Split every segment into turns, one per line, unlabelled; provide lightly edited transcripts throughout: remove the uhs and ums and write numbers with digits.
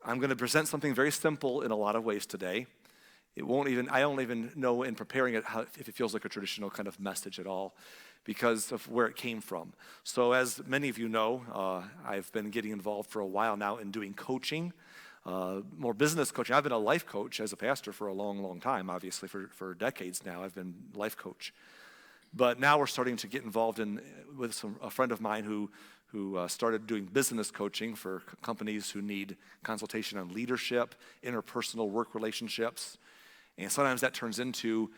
I'm going to present something very simple in a lot of ways today. I don't even know in preparing it if it feels like a traditional kind of message at all because of where it came from. So as many of you know, I've been getting involved for a while now in doing coaching, more business coaching. I've been a life coach as a pastor for a long, long time, obviously for decades now. I've been life coach. But now we're starting to get involved with a friend of mine who started doing business coaching for companies who need consultation on leadership, interpersonal work relationships. And sometimes that turns into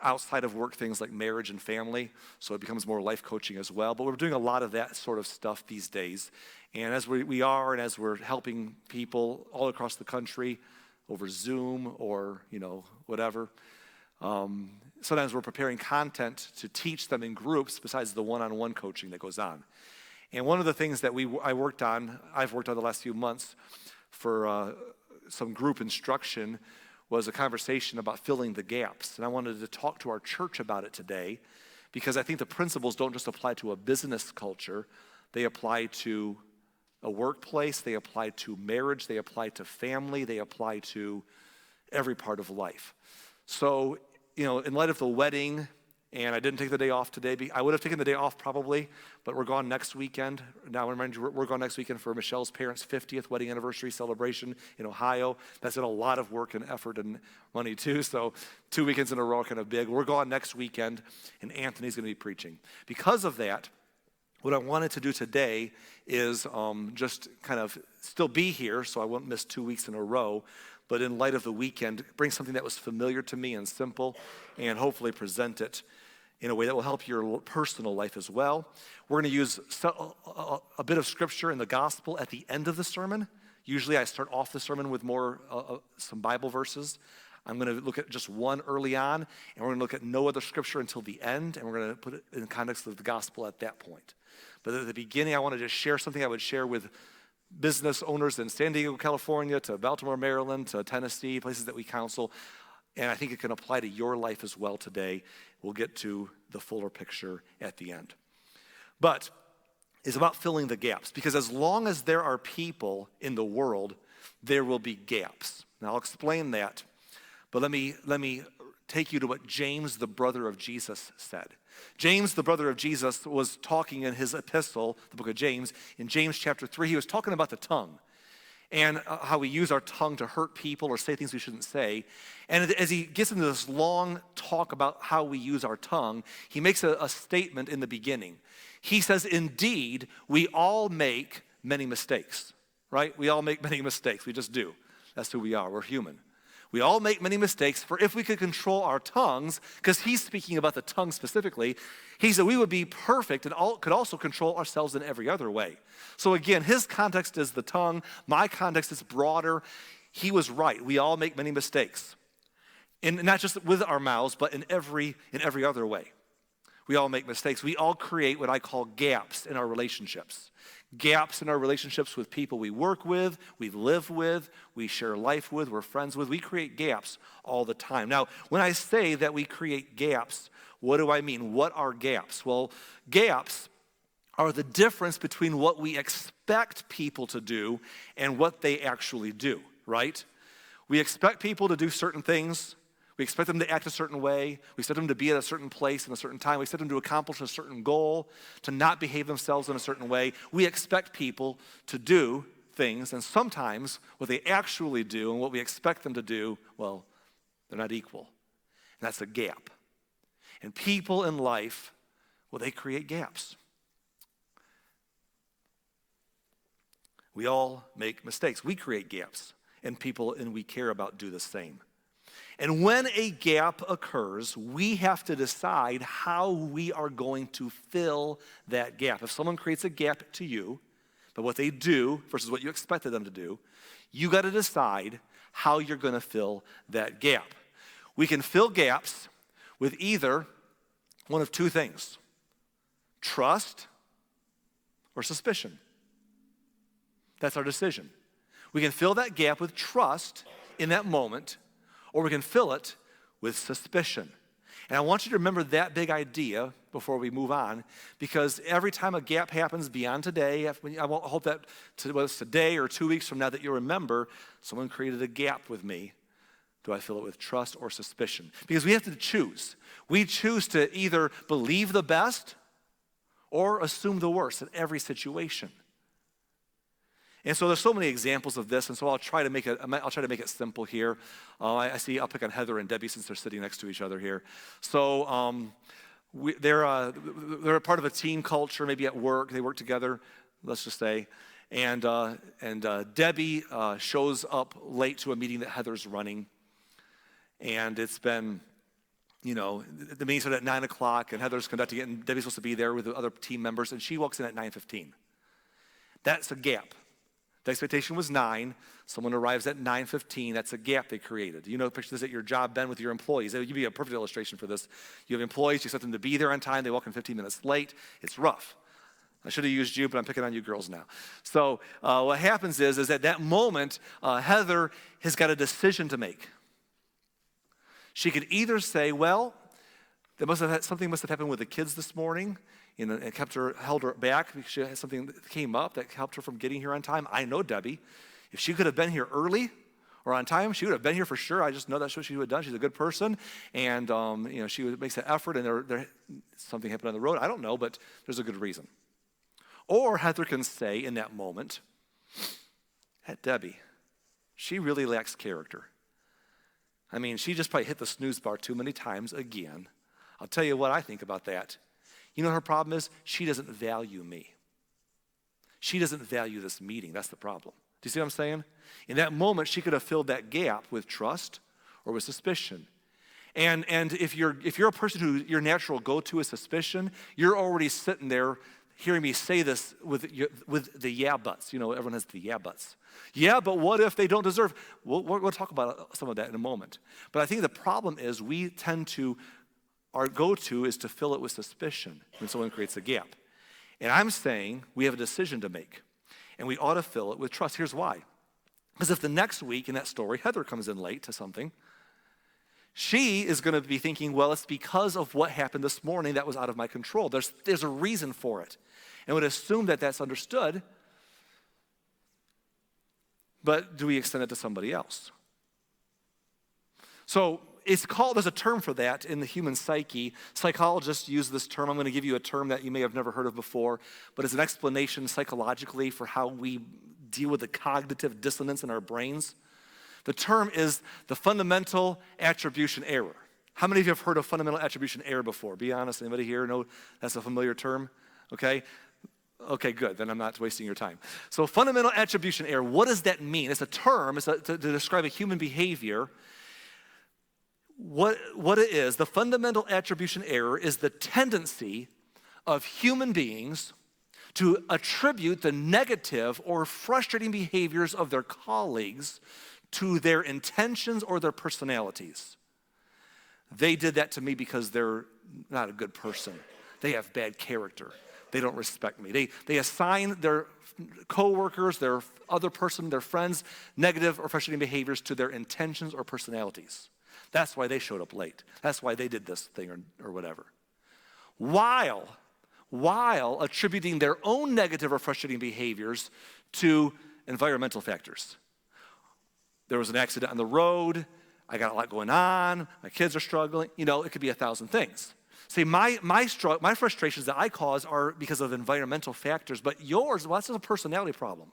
outside of work things like marriage and family, so it becomes more life coaching as well. But we're doing a lot of that sort of stuff these days. And as as we're helping people all across the country over Zoom or, whatever, sometimes we're preparing content to teach them in groups besides the one-on-one coaching that goes on. And one of the things that I've worked on the last few months for some group instruction was a conversation about filling the gaps. And I wanted to talk to our church about it today because I think the principles don't just apply to a business culture. They apply to a workplace, they apply to marriage, they apply to family, they apply to every part of life. So, in light of the wedding, and I didn't take the day off today. I would have taken the day off probably, but we're gone next weekend. Now, I remind you, we're gone next weekend for Michelle's parents' 50th wedding anniversary celebration in Ohio. That's been a lot of work and effort and money too, so 2 weekends in a row are kind of big. We're gone next weekend, and Anthony's going to be preaching. Because of that, what I wanted to do today is just kind of still be here, so I won't miss 2 weeks in a row, but in light of the weekend, bring something that was familiar to me and simple, and hopefully present it in a way that will help your personal life as well. We're going to use a bit of scripture in the gospel at the end of the sermon. Usually I start off the sermon with some Bible verses. I'm going to look at just one early on, and we're going to look at no other scripture until the end, and we're going to put it in the context of the gospel at that point. But at the beginning, I want to just share something I would share with business owners in San Diego, California, to Baltimore, Maryland, to Tennessee, places that we counsel. And I think it can apply to your life as well today. We'll get to the fuller picture at the end. But it's about filling the gaps, because as long as there are people in the world, there will be gaps. Now, I'll explain that, but let me take you to what James, the brother of Jesus, said. James, the brother of Jesus, was talking in his epistle, the book of James, in James chapter 3. He was talking about the tongue and how we use our tongue to hurt people or say things we shouldn't say. And as he gets into this long talk about how we use our tongue, he makes a statement in the beginning. He says, indeed, we all make many mistakes, right? We all make many mistakes. We just do. That's who we are. We're human. We all make many mistakes, for if we could control our tongues, because he's speaking about the tongue specifically, he said we would be perfect and could also control ourselves in every other way. So again, his context is the tongue. My context is broader. He was right. We all make many mistakes. And not just with our mouths, but in every other way. We all make mistakes. We all create what I call gaps in our relationships. Gaps in our relationships with people we work with, we live with, we share life with, we're friends with. We create gaps all the time. Now, when I say that we create gaps, what do I mean? What are gaps? Well, gaps are the difference between what we expect people to do and what they actually do, right? We expect people to do certain things. We expect them to act a certain way. We expect them to be at a certain place in a certain time. We expect them to accomplish a certain goal, to not behave themselves in a certain way. We expect people to do things, and sometimes what they actually do and what we expect them to do, well, they're not equal. And that's a gap. And people in life, well, they create gaps. We all make mistakes. We create gaps, and people we care about do the same. And when a gap occurs, we have to decide how we are going to fill that gap. If someone creates a gap to you, but what they do versus what you expected them to do, you got to decide how you're going to fill that gap. We can fill gaps with either one of two things: trust or suspicion. That's our decision. We can fill that gap with trust in that moment, or we can fill it with suspicion. And I want you to remember that big idea before we move on, because every time a gap happens beyond today, I hope that whether it's today or 2 weeks from now, that you'll remember someone created a gap with me. Do I fill it with trust or suspicion? Because we have to choose. We choose to either believe the best or assume the worst in every situation. And so there's so many examples of this, and so I'll try to make it simple here. I'll pick on Heather and Debbie since they're sitting next to each other here. So they're a part of a team culture, maybe at work. They work together, let's just say. And Debbie shows up late to a meeting that Heather's running. And it's been, the meeting started at 9 o'clock, and Heather's conducting it, and Debbie's supposed to be there with the other team members, and she walks in at 9:15. That's a gap. The expectation was 9. Someone arrives at 9:15. That's a gap they created. Picture this at your job, Ben, with your employees. You'd be a perfect illustration for this. You have employees, you expect them to be there on time. They walk in 15 minutes late. It's rough. I should have used you, but I'm picking on you girls now. So what happens is at that moment, Heather has got a decision to make. She could either say, well, something must have happened with the kids this morning, and held her back because she had something that came up that helped her from getting here on time. I know Debbie. If she could have been here early or on time, she would have been here for sure. I just know that's what she would have done. She's a good person, and she makes an effort, and something happened on the road. I don't know, but there's a good reason. Or Heather can say in that moment, hey, Debbie, she really lacks character. She just probably hit the snooze bar too many times again. I'll tell you what I think about that. Her problem is she doesn't value me. She doesn't value this meeting. That's the problem. Do you see what I'm saying? In that moment, she could have filled that gap with trust or with suspicion. And if you're a person who your natural go-to is suspicion, you're already sitting there hearing me say this with the yeah buts. Everyone has the yeah buts. Yeah, but what if they don't deserve? We'll talk about some of that in a moment. But I think the problem is our go-to is to fill it with suspicion when someone creates a gap. And I'm saying we have a decision to make, and we ought to fill it with trust. Here's why. Because if the next week in that story, Heather comes in late to something, she is going to be thinking, well, it's because of what happened this morning that was out of my control. There's a reason for it. And would assume that that's understood, but do we extend it to somebody else? So there's a term for that in the human psyche. Psychologists use this term. I'm going to give you a term that you may have never heard of before, but it's an explanation psychologically for how we deal with the cognitive dissonance in our brains. The term is the fundamental attribution error. How many of you have heard of fundamental attribution error before? Be honest, anybody here know that's a familiar term? Okay, good, then I'm not wasting your time. So fundamental attribution error, what does that mean? It's a term to describe a human behavior. What it is, the fundamental attribution error is the tendency of human beings to attribute the negative or frustrating behaviors of their colleagues to their intentions or their personalities. They did that to me because they're not a good person. They have bad character. They don't respect me. They assign their coworkers, their other person, their friends, negative or frustrating behaviors to their intentions or personalities. That's why they showed up late. That's why they did this thing or whatever. While attributing their own negative or frustrating behaviors to environmental factors. There was an accident on the road. I got a lot going on. My kids are struggling. It could be 1,000 things. See, my frustrations that I cause are because of environmental factors, but yours, well, that's a personality problem.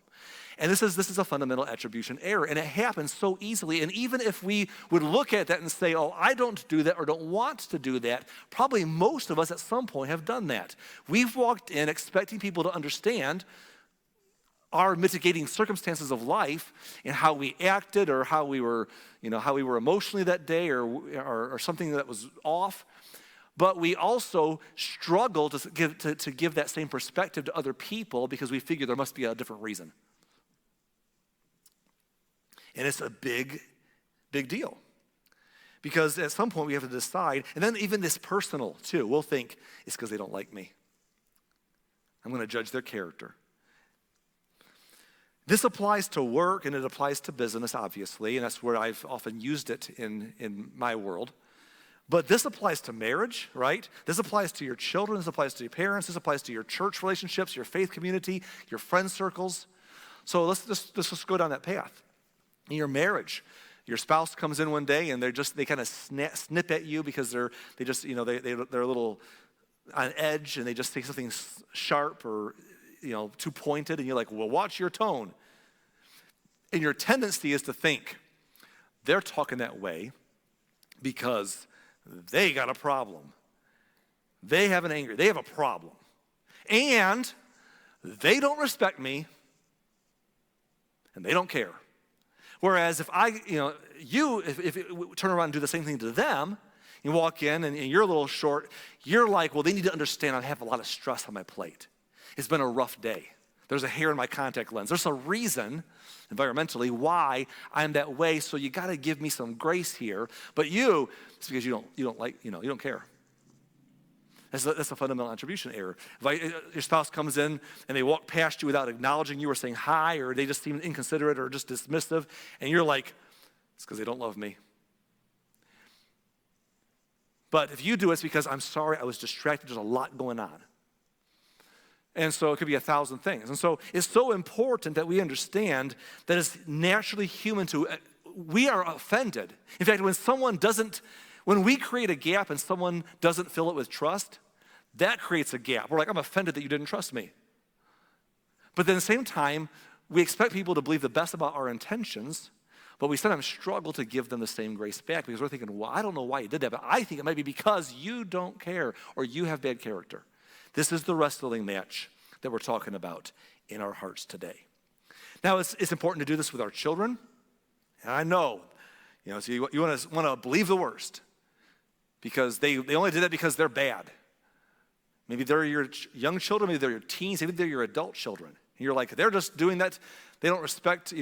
And this is a fundamental attribution error, and it happens so easily. And even if we would look at that and say, oh, I don't do that or don't want to do that, probably most of us at some point have done that. We've walked in expecting people to understand our mitigating circumstances of life and how we acted or how we were emotionally that day or something that was off. But we also struggle to give that same perspective to other people because we figure there must be a different reason. And it's a big, big deal. Because at some point we have to decide, and then even this personal too, we'll think it's because they don't like me. I'm going to judge their character. This applies to work and it applies to business, obviously, and that's where I've often used it in my world. But this applies to marriage, right? This applies to your children. This applies to your parents. This applies to your church relationships, your faith community, your friend circles. So let's just go down that path. In your marriage, your spouse comes in one day and they kind of snip at you because they're a little on edge and they just say something sharp or too pointed, and you're like, well, watch your tone. And your tendency is to think they're talking that way because they got a problem. They have an anger. They have a problem. And they don't respect me and they don't care. Whereas if if you turn around and do the same thing to them, you walk in and you're a little short, you're like, well, they need to understand I have a lot of stress on my plate. It's been a rough day. There's a hair in my contact lens. There's a reason, environmentally, why I'm that way, so you got to give me some grace here. But it's because you don't care. That's a fundamental attribution error. If your spouse comes in and they walk past you without acknowledging you or saying hi, or they just seem inconsiderate or just dismissive, and you're like, it's because they don't love me. But if you do it, it's because I'm sorry, I was distracted, there's a lot going on. And so it could be 1,000 things. And so it's so important that we understand that it's naturally human we are offended. In fact, when we create a gap and someone doesn't fill it with trust, that creates a gap. We're like, I'm offended that you didn't trust me. But then at the same time, we expect people to believe the best about our intentions, but we sometimes struggle to give them the same grace back because we're thinking, well, I don't know why you did that, but I think it might be because you don't care or you have bad character. This is the wrestling match that we're talking about in our hearts today. Now, it's important to do this with our children. And I know, so you want to believe the worst because they only did that because they're bad. Maybe they're your young children, maybe they're your teens, maybe they're your adult children. And you're like, they're just doing that. They don't respect,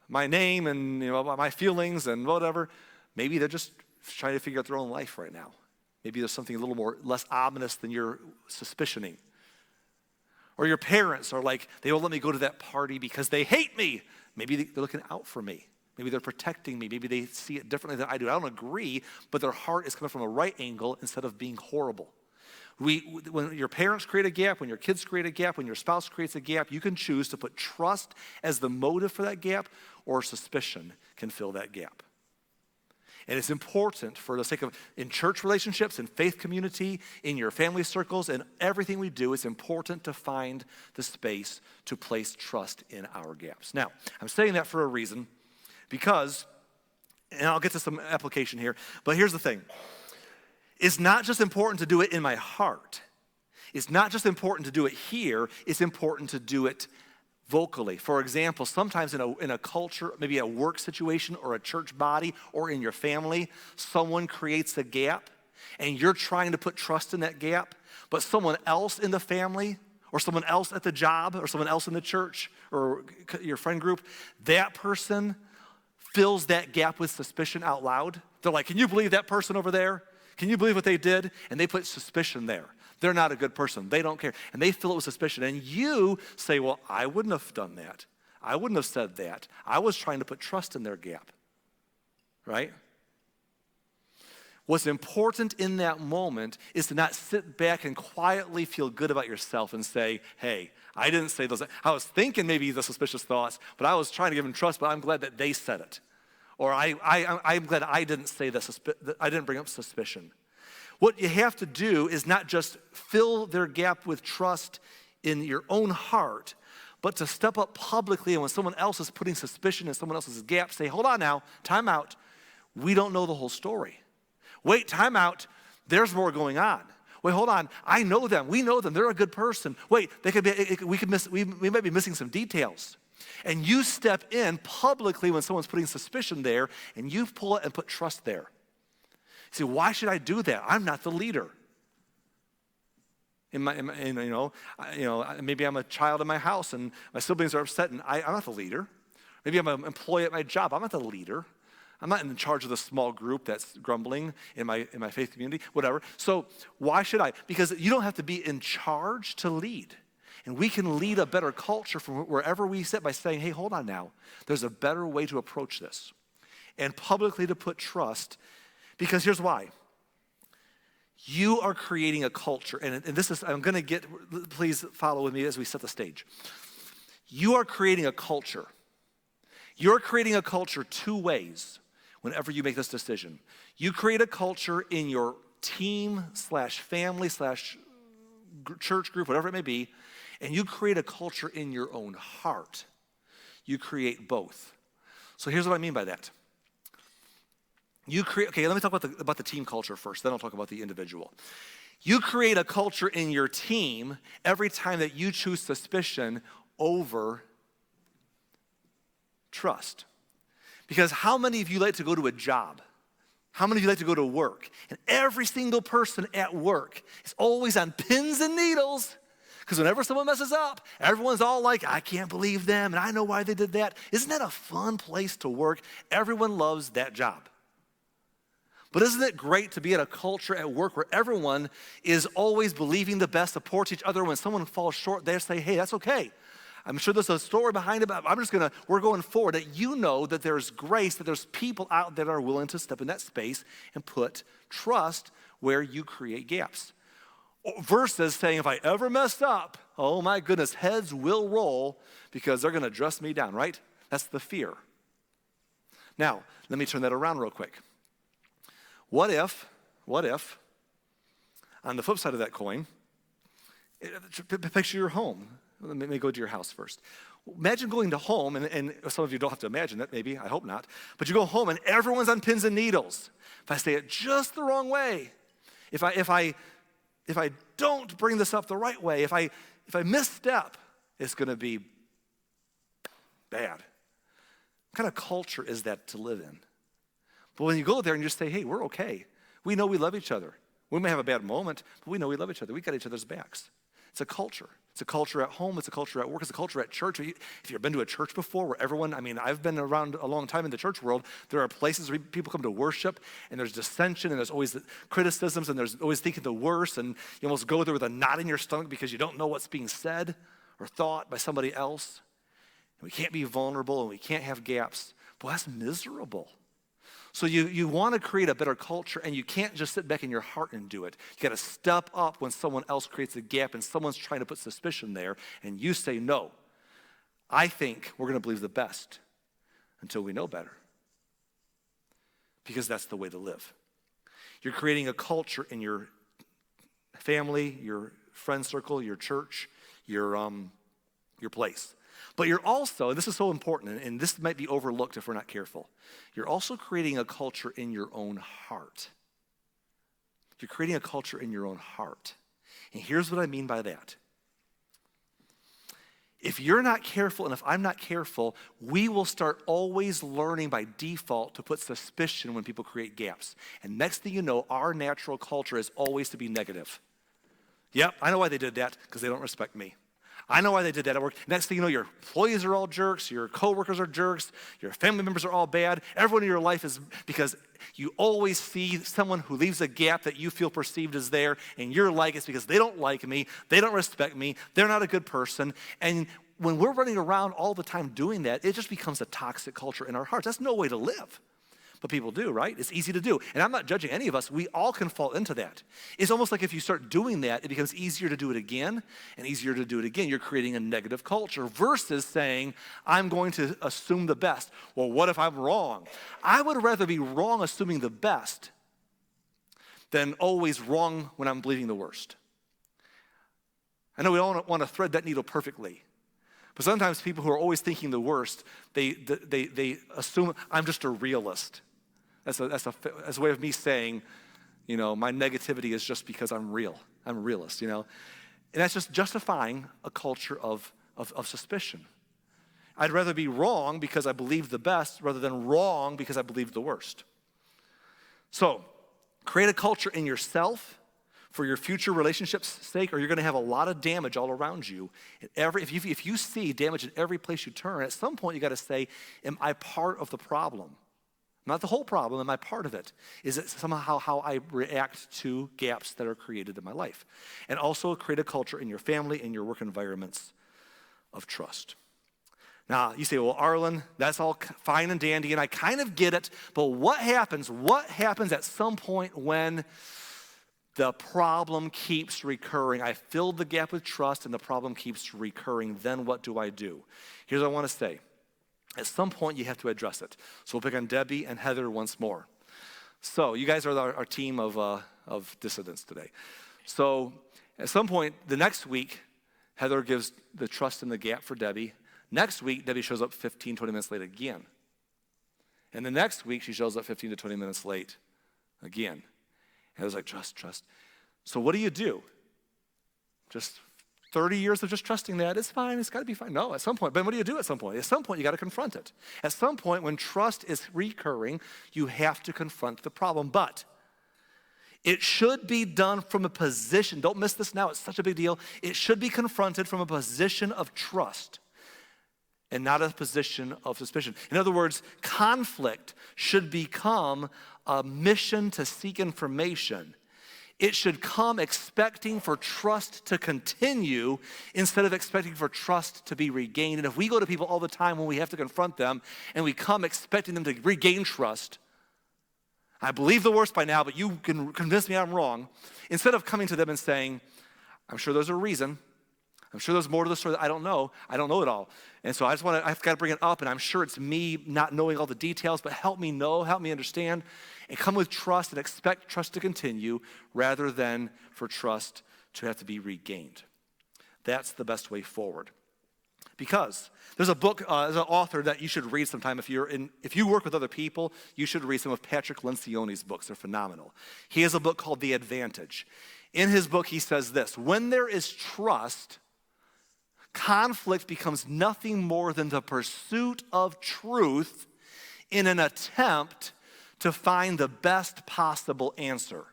my name and, my feelings and whatever. Maybe they're just trying to figure out their own life right now. Maybe there's something a little less ominous than you're suspicioning. Or your parents are like, they won't let me go to that party because they hate me. Maybe they're looking out for me. Maybe they're protecting me. Maybe they see it differently than I do. I don't agree, but their heart is coming from a right angle instead of being horrible. When your parents create a gap, when your kids create a gap, when your spouse creates a gap, you can choose to put trust as the motive for that gap, or suspicion can fill that gap. And it's important for the sake of, in church relationships, in faith community, in your family circles, and everything we do, it's important to find the space to place trust in our gaps. Now, I'm saying that for a reason, because, and I'll get to some application here, but here's the thing. It's not just important to do it in my heart. It's not just important to do it here, it's important to do it vocally. For example, sometimes in a culture, maybe a work situation or a church body or in your family, someone creates a gap and you're trying to put trust in that gap, but someone else in the family or someone else at the job or someone else in the church or your friend group, that person fills that gap with suspicion out loud. They're like, can you believe that person over there? Can you believe what they did? And they put suspicion there. They're not a good person. They don't care. And they fill it with suspicion. And you say, well, I wouldn't have done that. I wouldn't have said that. I was trying to put trust in their gap. Right? What's important in that moment is to not sit back and quietly feel good about yourself and say, hey, I didn't say those. I was thinking maybe the suspicious thoughts, but I was trying to give them trust, but I'm glad that they said it. Or I'm glad I didn't say I didn't bring up suspicion. What you have to do is not just fill their gap with trust in your own heart, but to step up publicly and when someone else is putting suspicion in someone else's gap, say, hold on now, time out. We don't know the whole story. Wait, time out. There's more going on. Wait, hold on. I know them. We know them. They're a good person. Wait, we might be missing some details. And you step in publicly when someone's putting suspicion there, and you pull it and put trust there. You say, why should I do that? I'm not the leader. Maybe I'm a child in my house, and my siblings are upset, and I'm not the leader. Maybe I'm an employee at my job. I'm not the leader. I'm not in charge of the small group that's grumbling in my faith community, whatever. So why should I? Because you don't have to be in charge to lead. And we can lead a better culture from wherever we sit by saying, hey, hold on now. There's a better way to approach this. And publicly to put trust, because here's why. You are creating a culture, and this is, please follow with me as we set the stage. You are creating a culture. You're creating a culture two ways whenever you make this decision. You create a culture in your team / family / church group, whatever it may be, and you create a culture in your own heart. You create both. So here's what I mean by that. Let me talk about the team culture first, then I'll talk about the individual. You create a culture in your team every time that you choose suspicion over trust. Because how many of you like to go to a job? How many of you like to go to work? And every single person at work is always on pins and needles, because whenever someone messes up, everyone's all like, I can't believe them, and I know why they did that. Isn't that a fun place to work? Everyone loves that job. But isn't it great to be in a culture at work where everyone is always believing the best, supports each other? When someone falls short, they say, hey, that's okay. I'm sure there's a story behind it, but we're going forward. That you know that there's grace, that there's people out there that are willing to step in that space and put trust where you create gaps. Versus saying, if I ever mess up, oh my goodness, heads will roll because they're going to dress me down, right? That's the fear. Now, let me turn that around real quick. What if, on the flip side of that coin, picture your home. Let me go to your house first. Imagine going to home, and some of you don't have to imagine that, maybe, I hope not, but you go home and everyone's on pins and needles. If I say it just the wrong way, if I don't bring this up the right way, if I misstep, it's going to be bad. What kind of culture is that to live in? But when you go there and you just say, hey, we're okay. We know we love each other. We may have a bad moment, but we know we love each other. We got each other's backs. It's a culture. It's a culture at home. It's a culture at work. It's a culture at church. If you've been to a church before where I've been around a long time in the church world, there are places where people come to worship and there's dissension and there's always criticisms and there's always thinking the worst, and you almost go there with a knot in your stomach because you don't know what's being said or thought by somebody else. And we can't be vulnerable and we can't have gaps. Boy, that's miserable. So you want to create a better culture, and you can't just sit back in your heart and do it. You got to step up when someone else creates a gap and someone's trying to put suspicion there, and you say, no, I think we're going to believe the best until we know better. Because that's the way to live. You're creating a culture in your family, your friend circle, your church, your place. But you're also, and this is so important, and this might be overlooked if we're not careful, you're also creating a culture in your own heart. You're creating a culture in your own heart. And here's what I mean by that. If you're not careful, and if I'm not careful, we will start always learning by default to put suspicion when people create gaps. And next thing you know, our natural culture is always to be negative. Yep, I know why they did that, because they don't respect me. I know why they did that at work. Next thing you know, your employees are all jerks, your coworkers are jerks, your family members are all bad. Everyone in your life is, because you always see someone who leaves a gap that you feel perceived as there, and you're like, it's because they don't like me, they don't respect me, they're not a good person. And when we're running around all the time doing that, it just becomes a toxic culture in our hearts. That's no way to live. But people do, right? It's easy to do. And I'm not judging any of us. We all can fall into that. It's almost like if you start doing that, it becomes easier to do it again and easier to do it again. You're creating a negative culture versus saying, I'm going to assume the best. Well, what if I'm wrong? I would rather be wrong assuming the best than always wrong when I'm believing the worst. I know we all want to thread that needle perfectly. But sometimes people who are always thinking the worst, they assume I'm just a realist. That's a way of me saying, my negativity is just because I'm real. I'm a realist, And that's just justifying a culture of suspicion. I'd rather be wrong because I believe the best rather than wrong because I believe the worst. So, create a culture in yourself for your future relationships' sake, or you're going to have a lot of damage all around you. If you see damage in every place you turn, at some point you got to say, am I part of the problem? Not the whole problem, am I part of it? Is it somehow how I react to gaps that are created in my life? And also create a culture in your family and your work environments of trust. Now, you say, well, Arlen, that's all fine and dandy, and I kind of get it, but what happens at some point when the problem keeps recurring. I filled the gap with trust and the problem keeps recurring. Then what do I do? Here's what I want to say. At some point, you have to address it. So we'll pick on Debbie and Heather once more. So you guys are our team of dissidents today. So at some point, the next week, Heather gives the trust in the gap for Debbie. Next week, Debbie shows up 15, 20 minutes late again. And the next week, she shows up 15 to 20 minutes late again. Heather's like, trust. So what do? Just 30 years of just trusting that, it's fine, it's gotta be fine. No, at some point, but what do you do at some point? At some point, you gotta confront it. At some point, when trust is recurring, you have to confront the problem. But it should be done from a position, don't miss this now, it's such a big deal. It should be confronted from a position of trust and not a position of suspicion. In other words, conflict should become a mission to seek information. It should come expecting for trust to continue instead of expecting for trust to be regained. And if we go to people all the time when we have to confront them and we come expecting them to regain trust, I believe the worst by now, but you can convince me I'm wrong. Instead of coming to them and saying, I'm sure there's a reason. I'm sure there's more to the story that I don't know. I don't know it all. And so I've got to bring it up, and I'm sure it's me not knowing all the details, but help me know, help me understand, and come with trust and expect trust to continue rather than for trust to have to be regained. That's the best way forward. Because there's a book, there's an author that you should read sometime. If you work with other people, you should read some of Patrick Lencioni's books. They're phenomenal. He has a book called The Advantage. In his book, he says this: when there is trust, conflict becomes nothing more than the pursuit of truth in an attempt to find the best possible answer.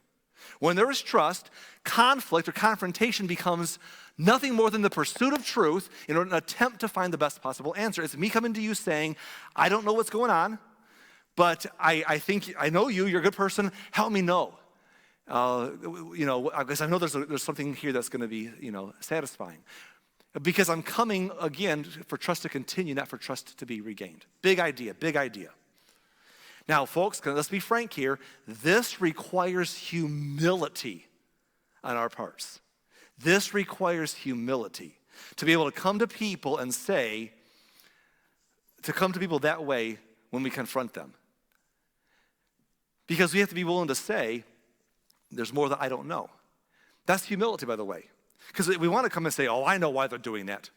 When there is trust, conflict or confrontation becomes nothing more than the pursuit of truth in an attempt to find the best possible answer. It's me coming to you saying, I don't know what's going on, but I think I know you, you're a good person, help me know. Because I know there's something here that's going to be, satisfying. Because I'm coming, again, for trust to continue, not for trust to be regained. Big idea, big idea. Now, folks, let's be frank here. This requires humility on our parts. This requires humility to be able to come to people and say, to come to people that way when we confront them. Because we have to be willing to say, there's more that I don't know. That's humility, by the way. Because we want to come and say, oh, I know why they're doing that.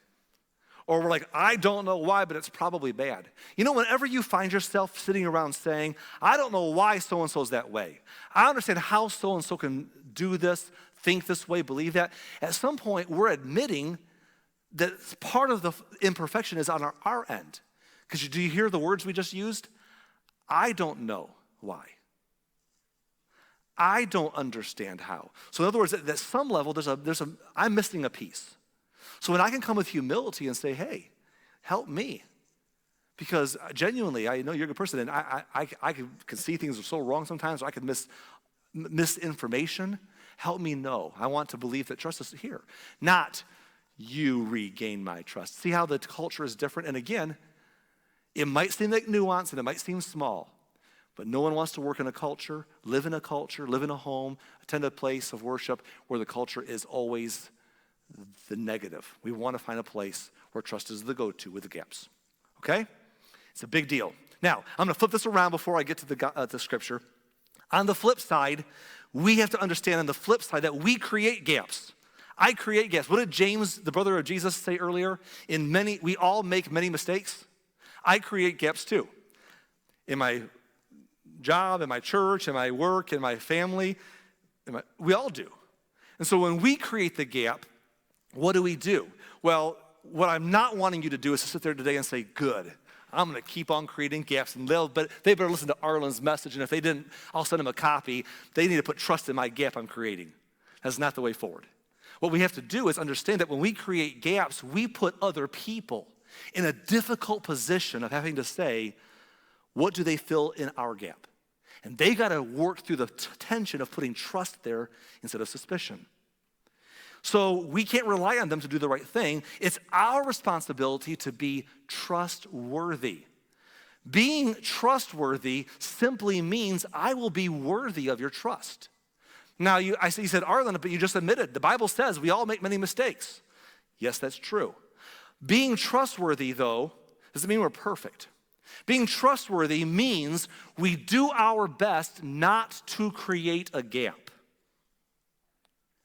Or we're like, I don't know why, but it's probably bad. Whenever you find yourself sitting around saying, I don't know why so-and-so's that way. I understand how so-and-so can do this, think this way, believe that. At some point, we're admitting that part of the imperfection is on our end. Because do you hear the words we just used? I don't know why. I don't understand how. So in other words, at some level, I'm missing a piece. So when I can come with humility and say, hey, help me. Because genuinely, I know you're a good person, and I can see things are so wrong sometimes, or I can miss information. Help me know. I want to believe that trust is here. Not you regain my trust. See how the culture is different? And again, it might seem like nuance and it might seem small, but no one wants to work in a culture, live in a home, attend a place of worship where the culture is always the negative. We want to find a place where trust is the go-to with the gaps. Okay? It's a big deal. Now, I'm going to flip this around before I get to the scripture. On the flip side, we have to understand on the flip side that we create gaps. I create gaps. What did James, the brother of Jesus, say earlier? We all make many mistakes. I create gaps too. In my job, in my church, in my work, in my family, we all do. And so when we create the gap, what do? Well, what I'm not wanting you to do is to sit there today and say, good, I'm going to keep on creating gaps. And they better listen to Arlen's message. And if they didn't, I'll send them a copy. They need to put trust in my gap I'm creating. That's not the way forward. What we have to do is understand that when we create gaps, we put other people in a difficult position of having to say, what do they fill in our gap? And they got to work through the tension of putting trust there instead of suspicion. So we can't rely on them to do the right thing. It's our responsibility to be trustworthy. Being trustworthy simply means I will be worthy of your trust. Now, you said, Arlen, but you just admitted, the Bible says we all make many mistakes. Yes, that's true. Being trustworthy, though, doesn't mean we're perfect. Being trustworthy means we do our best not to create a gap,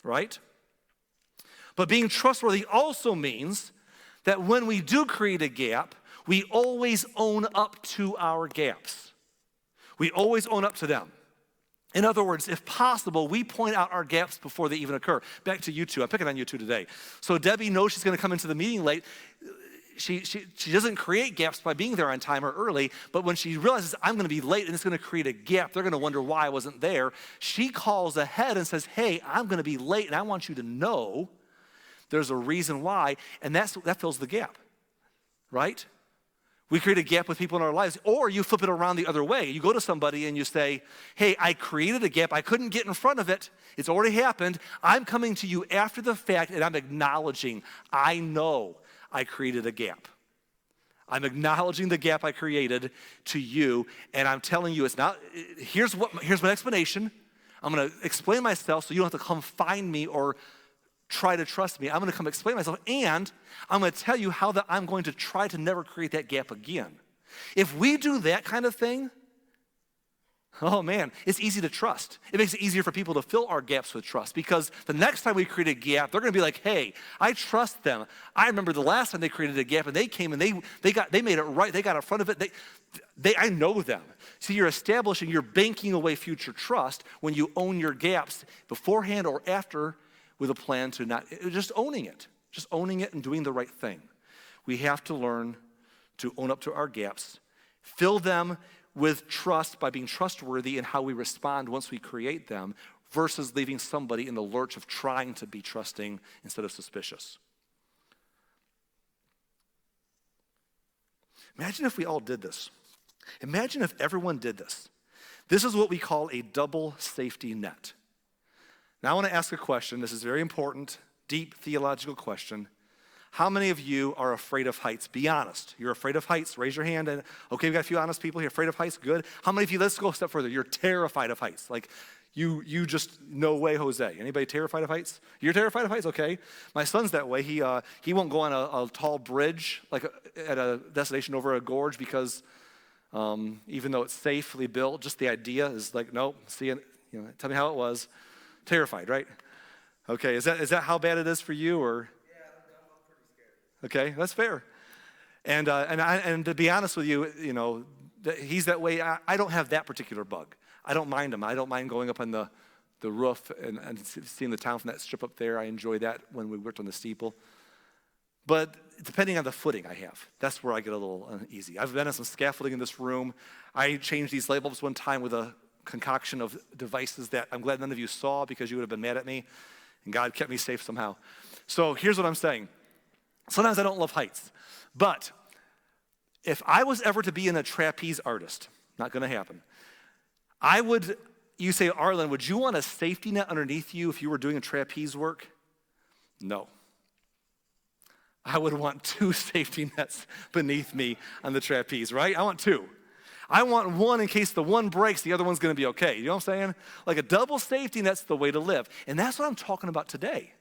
right? But being trustworthy also means that when we do create a gap, we always own up to our gaps. We always own up to them. In other words, if possible, we point out our gaps before they even occur. Back to you two. I'm picking on you two today. So Debbie knows she's going to come into the meeting late. She doesn't create gaps by being there on time or early, but when she realizes I'm going to be late and it's going to create a gap, they're going to wonder why I wasn't there. She calls ahead and says, hey, I'm going to be late, and I want you to know there's a reason why, and that fills the gap, right? We create a gap with people in our lives, or you flip it around the other way. You go to somebody and you say, hey, I created a gap. I couldn't get in front of it. It's already happened. I'm coming to you after the fact, and I'm acknowledging, I know I created a gap. I'm acknowledging the gap I created to you, and I'm telling you it's not, here's my explanation. I'm going to explain myself so you don't have to come find me or try to trust me. I'm going to come explain myself, and I'm going to tell you how that I'm going to try to never create that gap again. If we do that kind of thing, oh man, it's easy to trust. It makes it easier for people to fill our gaps with trust, because the next time we create a gap, they're going to be like, hey, I trust them. I remember the last time they created a gap and they came and they made it right. They got in front of it. I know them. See, you're banking away future trust when you own your gaps beforehand or after with a plan to just owning it and doing the right thing. We have to learn to own up to our gaps, fill them with trust by being trustworthy in how we respond once we create them, versus leaving somebody in the lurch of trying to be trusting instead of suspicious. Imagine if we all did this. Imagine if everyone did this. This is what we call a double safety net. Now I want to ask a question. This is very important, deep theological question. How many of you are afraid of heights? Be honest. You're afraid of heights. Raise your hand. And okay, we got a few honest people here. Afraid of heights? Good. How many of you, let's go a step further. You're terrified of heights. Like you just, no way, Jose. Anybody terrified of heights? You're terrified of heights? Okay. My son's that way. He won't go on a tall bridge, like at a destination over a gorge, because even though it's safely built, just the idea is like, nope, see it, tell me how it was. Terrified, right? Okay, is that how bad it is for you, or? Yeah, I'm pretty scared. Okay, that's fair. And to be honest with you, he's that way. I don't have that particular bug. I don't mind him. I don't mind going up on the roof and seeing the town from that strip up there. I enjoy that when we worked on the steeple. But depending on the footing I have, that's where I get a little uneasy. I've been on some scaffolding in this room. I changed these light bulbs one time with a concoction of devices that I'm glad none of you saw, because you would have been mad at me, and God kept me safe somehow. So here's what I'm saying. Sometimes I don't love heights, but if I was ever to be in a trapeze artist, not going to happen, you say, Arlen, would you want a safety net underneath you if you were doing a trapeze work? No. I would want 2 safety nets beneath me on the trapeze, right? I want 2. I want one in case the one breaks, the other one's going to be okay. You know what I'm saying? Like a double safety net's the way to live. And that's what I'm talking about today.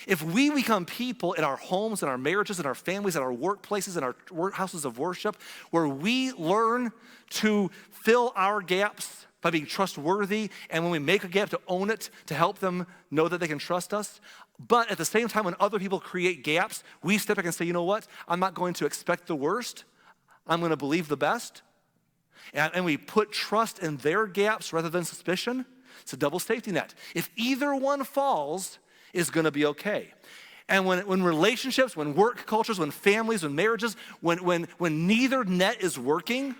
If we become people in our homes, in our marriages, in our families, in our workplaces, in our houses of worship, where we learn to fill our gaps by being trustworthy, and when we make a gap, to own it, to help them know that they can trust us, but at the same time, when other people create gaps, we step back and say, you know what? I'm not going to expect the worst. I'm going to believe the best. And we put trust in their gaps rather than suspicion. It's a double safety net. If either one falls, it's going to be okay. And when relationships, when work cultures, when families, when marriages, when neither net is working,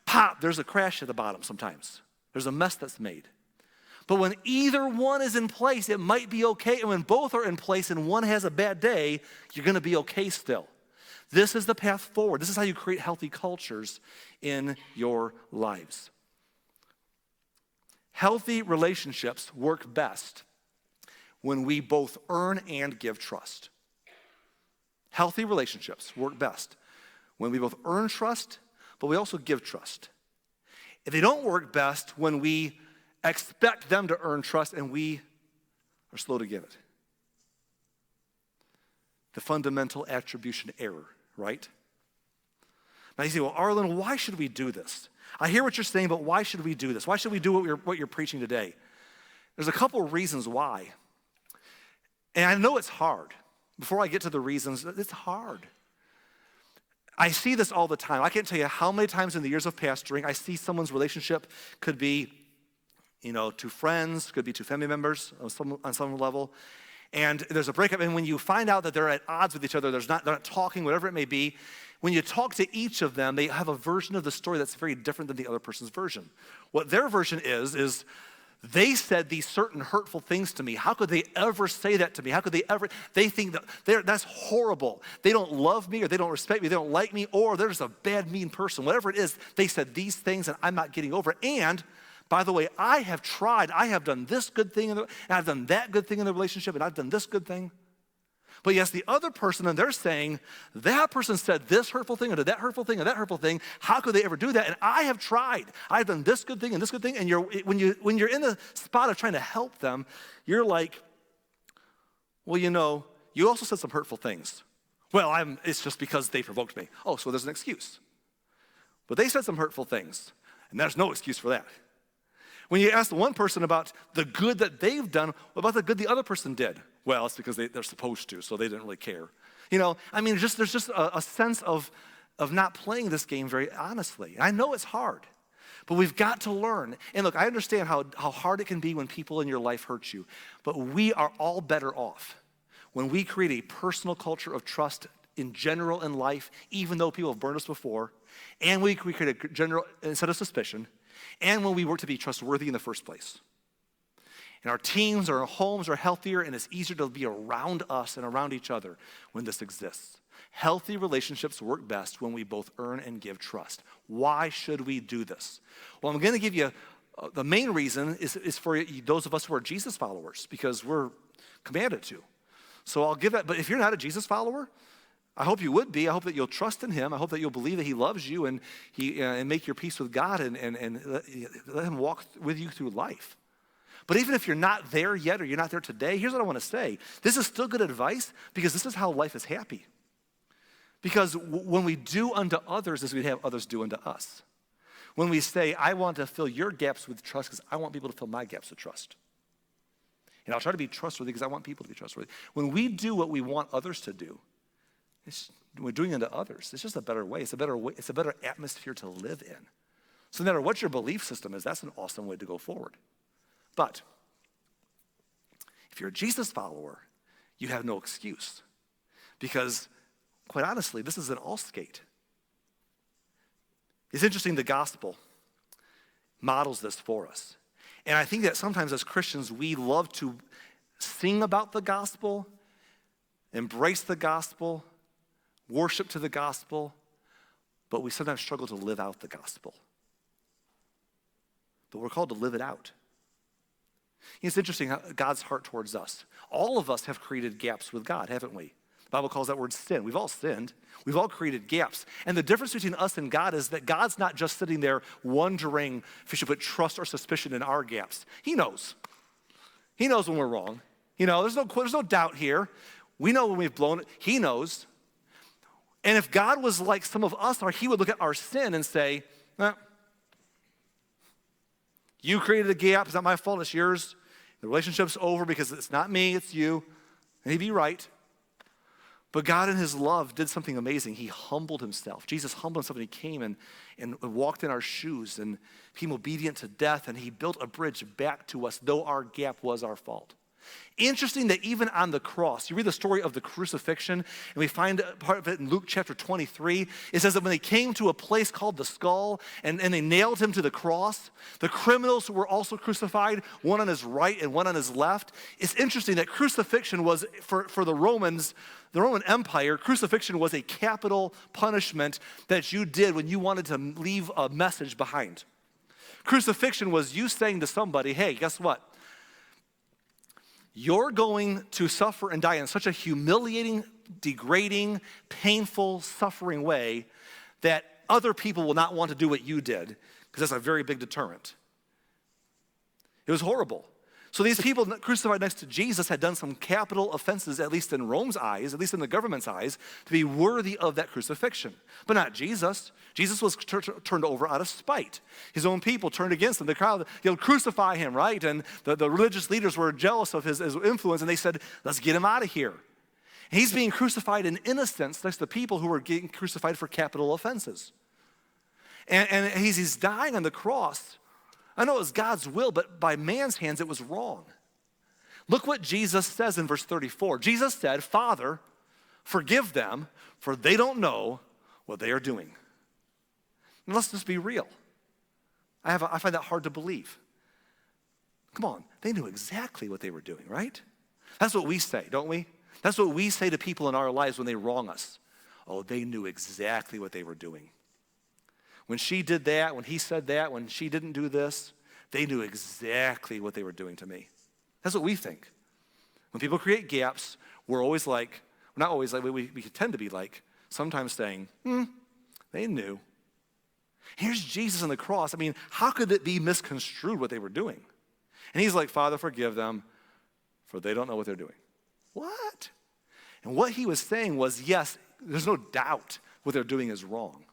pop, there's a crash at the bottom sometimes. There's a mess that's made. But when either one is in place, it might be okay. And when both are in place and one has a bad day, you're going to be okay still. This is the path forward. This is how you create healthy cultures in your lives. Healthy relationships work best when we both earn and give trust. Healthy relationships work best when we both earn trust, but we also give trust. If they don't work best when we expect them to earn trust, and we are slow to give it. The fundamental attribution error, right? Now you say, well, Arlen, why should we do this? I hear what you're saying, but why should we do this? Why should we do what you're preaching today? There's a couple of reasons why. And I know it's hard. Before I get to the reasons, it's hard. I see this all the time. I can't tell you how many times in the years of pastoring I see someone's relationship could be, two friends, could be two family members on some level, and there's a breakup. And when you find out that they're at odds with each other, they're not talking, whatever it may be, when you talk to each of them, they have a version of the story that's very different than the other person's version. What their version is they said these certain hurtful things to me. How could they ever say that to me? How could they think that's horrible. They don't love me, or they don't respect me, they don't like me, or they're just a bad, mean person. Whatever it is, they said these things and I'm not getting over it. And by the way, I have tried, I have done this good thing, and I've done that good thing in the relationship, and I've done this good thing. But yes, the other person, and they're saying, that person said this hurtful thing, or did that hurtful thing, or that hurtful thing. How could they ever do that? And I have tried. I've done this good thing and this good thing. And when you're in the spot of trying to help them, you're like, well, you also said some hurtful things. Well, it's just because they provoked me. Oh, so there's an excuse. But they said some hurtful things, and there's no excuse for that. When you ask the one person about the good that they've done, what about the good the other person did? Well, it's because they're supposed to, so they didn't really care. There's just a sense of not playing this game very honestly. And I know it's hard, but we've got to learn. And look, I understand how hard it can be when people in your life hurt you, but we are all better off when we create a personal culture of trust in general in life, even though people have burned us before, and we create a general set of suspicion, and when we work to be trustworthy in the first place. And our teams or our homes are healthier, and it's easier to be around us and around each other when this exists. Healthy relationships work best when we both earn and give trust. Why should we do this? Well, I'm going to give you the main reason is for those of us who are Jesus followers, because we're commanded to. So I'll give that. But if you're not a Jesus follower, I hope you would be. I hope that you'll trust in him. I hope that you'll believe that he loves you and make your peace with God and let him walk with you through life. But even if you're not there yet or you're not there today, here's what I want to say. This is still good advice because this is how life is happy. Because when we do unto others as we'd have others do unto us. When we say, I want to fill your gaps with trust because I want people to fill my gaps with trust. And I'll try to be trustworthy because I want people to be trustworthy. When we do what we want others to do, we're doing unto others. It's just a better way. It's a better way. It's a better atmosphere to live in. So no matter what your belief system is, that's an awesome way to go forward. But if you're a Jesus follower, you have no excuse. Because, quite honestly, this is an all skate. It's interesting, the gospel models this for us. And I think that sometimes as Christians, we love to sing about the gospel, embrace the gospel, worship to the gospel, but we sometimes struggle to live out the gospel. But we're called to live it out. It's interesting how God's heart towards us. All of us have created gaps with God, haven't we? The Bible calls that word sin. We've all sinned. We've all created gaps. And the difference between us and God is that God's not just sitting there wondering if we should put trust or suspicion in our gaps. He knows. He knows when we're wrong. There's no doubt here. We know when we've blown it. He knows. And if God was like some of us are, he would look at our sin and say, you created a gap. It's not my fault. It's yours. The relationship's over because it's not me. It's you. And he'd be right. But God in his love did something amazing. He humbled himself. Jesus humbled himself, and he came and walked in our shoes and became obedient to death, and he built a bridge back to us, though our gap was our fault. Interesting that even on the cross, you read the story of the crucifixion, and we find part of it in Luke chapter 23. It says that when they came to a place called the skull and they nailed him to the cross, the criminals were also crucified, one on his right and one on his left. It's interesting that crucifixion was, for the Romans, the Roman Empire, crucifixion was a capital punishment that you did when you wanted to leave a message behind. Crucifixion was you saying to somebody, hey, guess what? You're going to suffer and die in such a humiliating, degrading, painful, suffering way that other people will not want to do what you did, because that's a very big deterrent. It was horrible. So these people crucified next to Jesus had done some capital offenses, at least in Rome's eyes, at least in the government's eyes, to be worthy of that crucifixion. But not Jesus. Jesus was turned over out of spite. His own people turned against him. The crowd, crucify him, right? And the religious leaders were jealous of his influence, and they said, let's get him out of here. And he's being crucified in innocence next to the people who were getting crucified for capital offenses. And he's dying on the cross. I know it was God's will, but by man's hands it was wrong. Look what Jesus says in verse 34. Jesus said, Father, forgive them, for they don't know what they are doing. And let's just be real. I find that hard to believe. Come on, they knew exactly what they were doing, right? That's what we say, don't we? That's what we say to people in our lives when they wrong us. Oh, they knew exactly what they were doing. When she did that, when he said that, when she didn't do this, they knew exactly what they were doing to me. That's what we think. When people create gaps, we're always like, not always like, we tend to be like, sometimes saying, they knew. Here's Jesus on the cross. I mean, how could it be misconstrued what they were doing? And he's like, Father, forgive them, for they don't know what they're doing. What? And what he was saying was, yes, there's no doubt what they're doing is wrong.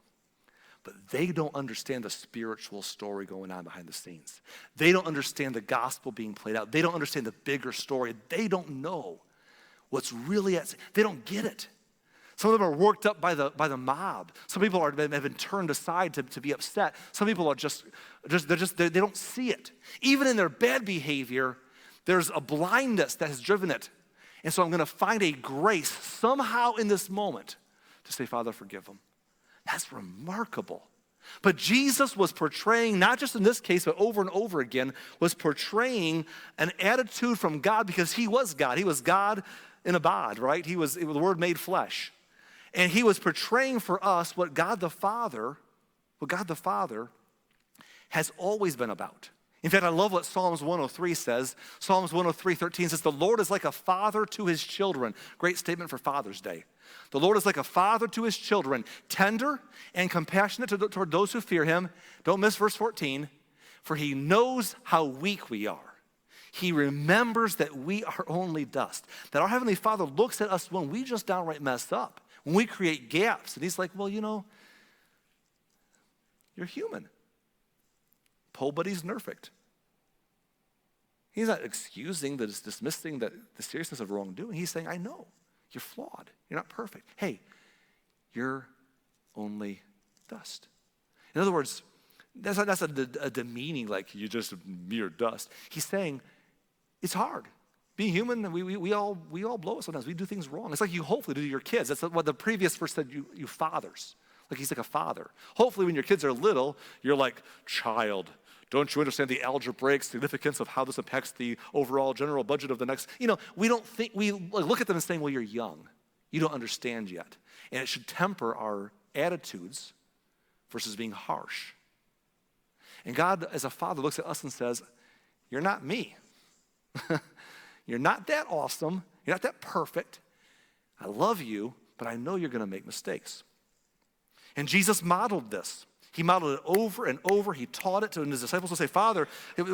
But they don't understand the spiritual story going on behind the scenes. They don't understand the gospel being played out. They don't understand the bigger story. They don't know what's really at stake. They don't get it. Some of them are worked up by the mob. Some people have been turned aside to be upset. Some people are they don't see it. Even in their bad behavior, there's a blindness that has driven it. And so I'm going to find a grace somehow in this moment to say, Father, forgive them. That's remarkable. But Jesus was portraying, not just in this case, but over and over again, was portraying an attitude from God because he was God. He was God in a bod, right? It was the Word made flesh. And he was portraying for us what God the Father has always been about. In fact, I love what Psalms 103 says. Psalms 103:13 says, the Lord is like a father to his children. Great statement for Father's Day. The Lord is like a father to his children, tender and compassionate toward those who fear him. Don't miss verse 14. For he knows how weak we are. He remembers that we are only dust. That our Heavenly Father looks at us when we just downright mess up, when we create gaps. And he's like, well, you're human. Pole buddy's perfect. He's not excusing, dismissing the seriousness of wrongdoing. He's saying, I know, you're flawed. You're not perfect. Hey, you're only dust. In other words, that's a demeaning, like you're just mere dust. He's saying, it's hard. Being human, we all blow it sometimes. We do things wrong. It's like you hopefully do to your kids. That's what the previous verse said, you fathers. Like he's like a father. Hopefully when your kids are little, you're like, child, don't you understand the algebraic significance of how this impacts the overall general budget of the next? We look at them and saying, well, you're young. You don't understand yet. And it should temper our attitudes versus being harsh. And God, as a father, looks at us and says, you're not me. You're not that awesome. You're not that perfect. I love you, but I know you're going to make mistakes. And Jesus modeled this. He modeled it over and over. He taught it to his disciples to say, Father,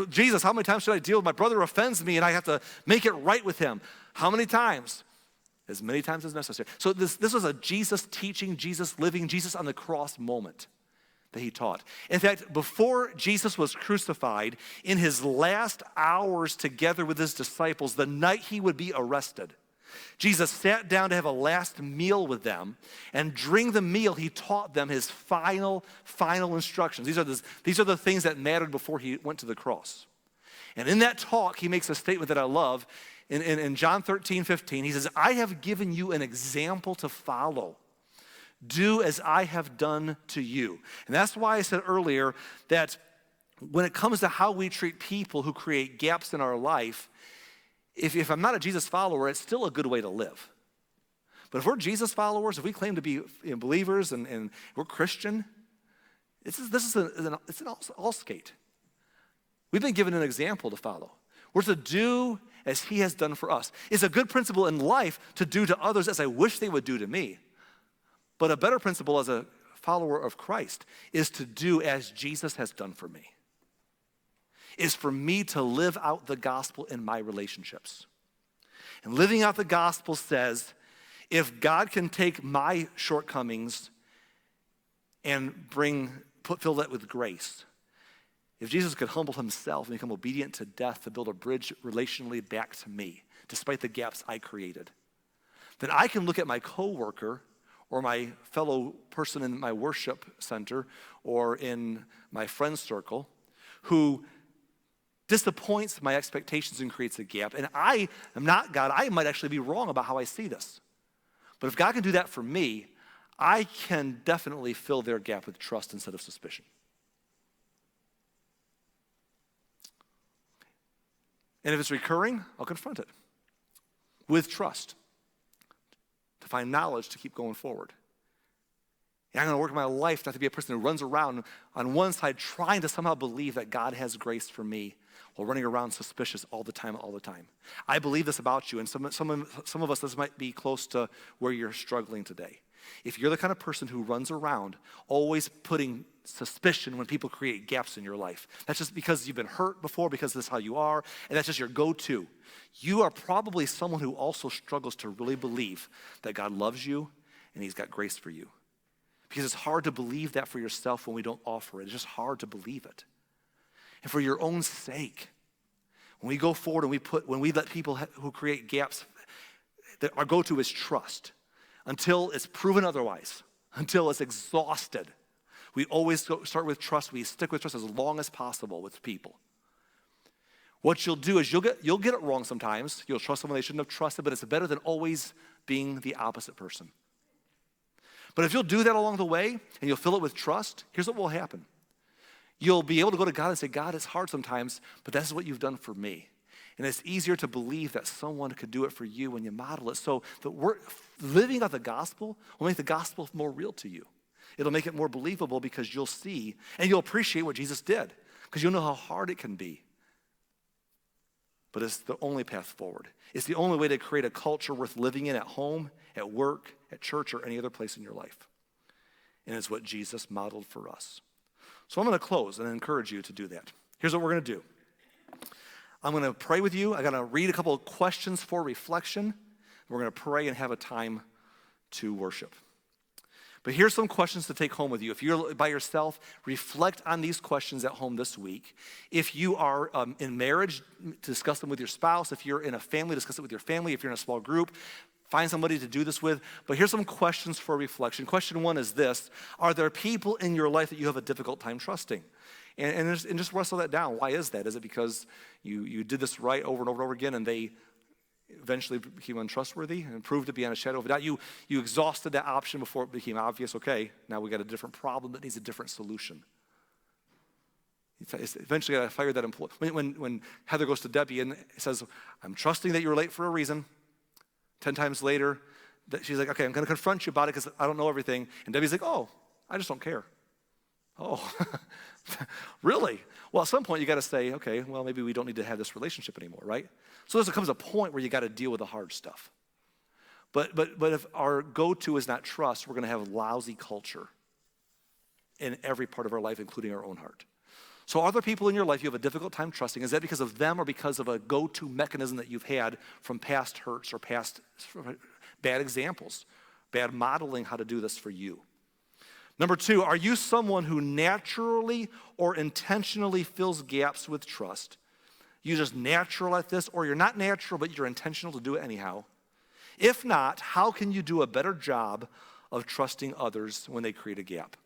Jesus, how many times should I deal with my brother offends me and I have to make it right with him? How many times? As many times as necessary. So this was a Jesus teaching, Jesus living, Jesus on the cross moment that he taught. In fact, before Jesus was crucified, in his last hours together with his disciples, the night he would be arrested, Jesus sat down to have a last meal with them, and during the meal, he taught them his final instructions. These are the things that mattered before he went to the cross. And in that talk, he makes a statement that I love. In John 13:15, he says, I have given you an example to follow. Do as I have done to you. And that's why I said earlier that when it comes to how we treat people who create gaps in our life, if I'm not a Jesus follower, it's still a good way to live. But if we're Jesus followers, if we claim to be believers and we're Christian, it's an all skate. We've been given an example to follow. We're to do as he has done for us. It's a good principle in life to do to others as I wish they would do to me. But a better principle as a follower of Christ is to do as Jesus has done for me. is for me to live out the gospel in my relationships. And living out the gospel says, if God can take my shortcomings and fill that with grace, if Jesus could humble himself and become obedient to death to build a bridge relationally back to me, despite the gaps I created, then I can look at my coworker or my fellow person in my worship center or in my friend circle who disappoints my expectations and creates a gap. And I am not God. I might actually be wrong about how I see this. But if God can do that for me, I can definitely fill their gap with trust instead of suspicion. And if it's recurring, I'll confront it with trust to find knowledge to keep going forward. And I'm going to work my life not to be a person who runs around on one side trying to somehow believe that God has grace for me while running around suspicious all the time. I believe this about you, and some of us, this might be close to where you're struggling today. If you're the kind of person who runs around always putting suspicion when people create gaps in your life, that's just because you've been hurt before, because this is how you are, and that's just your go-to. You are probably someone who also struggles to really believe that God loves you and he's got grace for you. Because it's hard to believe that for yourself when we don't offer it. It's just hard to believe it. And for your own sake, when we go forward and when we let people who create gaps, our go-to is trust. Until it's proven otherwise, until it's exhausted. We always start with trust. We stick with trust as long as possible with people. What you'll do is you'll get it wrong sometimes. You'll trust someone they shouldn't have trusted, but it's better than always being the opposite person. But if you'll do that along the way and you'll fill it with trust, here's what will happen. You'll be able to go to God and say, God, it's hard sometimes, but this is what you've done for me. And it's easier to believe that someone could do it for you when you model it. So living out the gospel will make the gospel more real to you. It'll make it more believable because you'll see and you'll appreciate what Jesus did because you'll know how hard it can be. But it's the only path forward. It's the only way to create a culture worth living in at home, at work, at church, or any other place in your life. And it's what Jesus modeled for us. So I'm going to close and encourage you to do that. Here's what we're going to do. I'm going to pray with you. I'm going to read a couple of questions for reflection. We're going to pray and have a time to worship. But here's some questions to take home with you. If you're by yourself, reflect on these questions at home this week. If you are in marriage, discuss them with your spouse. If you're in a family, discuss it with your family. If you're in a small group, find somebody to do this with. But here's some questions for reflection. Question one is this: are there people in your life that you have a difficult time trusting? And just wrestle that down. Why is that? Is it because you did this right over and over and over again and they eventually became untrustworthy and proved to be on a shadow of a doubt? You exhausted that option before it became obvious. Okay, now we got a different problem that needs a different solution. Eventually I fired that employee. When Heather goes to Debbie and says, I'm trusting that you're late for a reason, 10 times later, she's like, okay, I'm going to confront you about it because I don't know everything. And Debbie's like, oh, I just don't care. Oh, really? Well, at some point you got to say, okay, well, maybe we don't need to have this relationship anymore, right? So there comes a point where you got to deal with the hard stuff. But if our go-to is not trust, we're going to have lousy culture in every part of our life, including our own heart. So are there people in your life you have a difficult time trusting? Is that because of them or because of a go-to mechanism that you've had from past hurts or past bad examples, bad modeling how to do this for you? Number two, are you someone who naturally or intentionally fills gaps with trust? You're just natural at this, or you're not natural, but you're intentional to do it anyhow. If not, how can you do a better job of trusting others when they create a gap?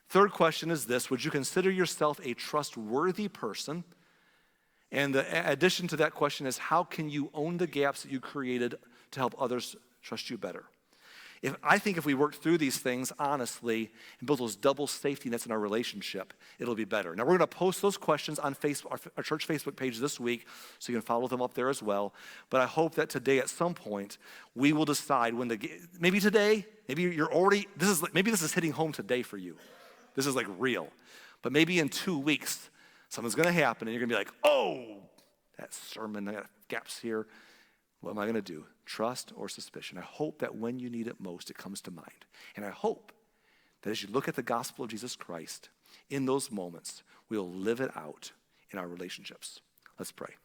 Third question is this: would you consider yourself a trustworthy person? And the addition to that question is, how can you own the gaps that you created to help others trust you better? I think if we work through these things honestly and build those double safety nets in our relationship, it'll be better. Now, we're going to post those questions on Facebook, our church Facebook page this week, so you can follow them up there as well. But I hope that today at some point, we will decide maybe today, maybe you're already, maybe this is hitting home today for you. This is like real. But maybe in 2 weeks, something's going to happen and you're going to be like, oh, that sermon, I got gaps here. What am I going to do? Trust or suspicion? I hope that when you need it most, it comes to mind. And I hope that as you look at the gospel of Jesus Christ, in those moments, we'll live it out in our relationships. Let's pray.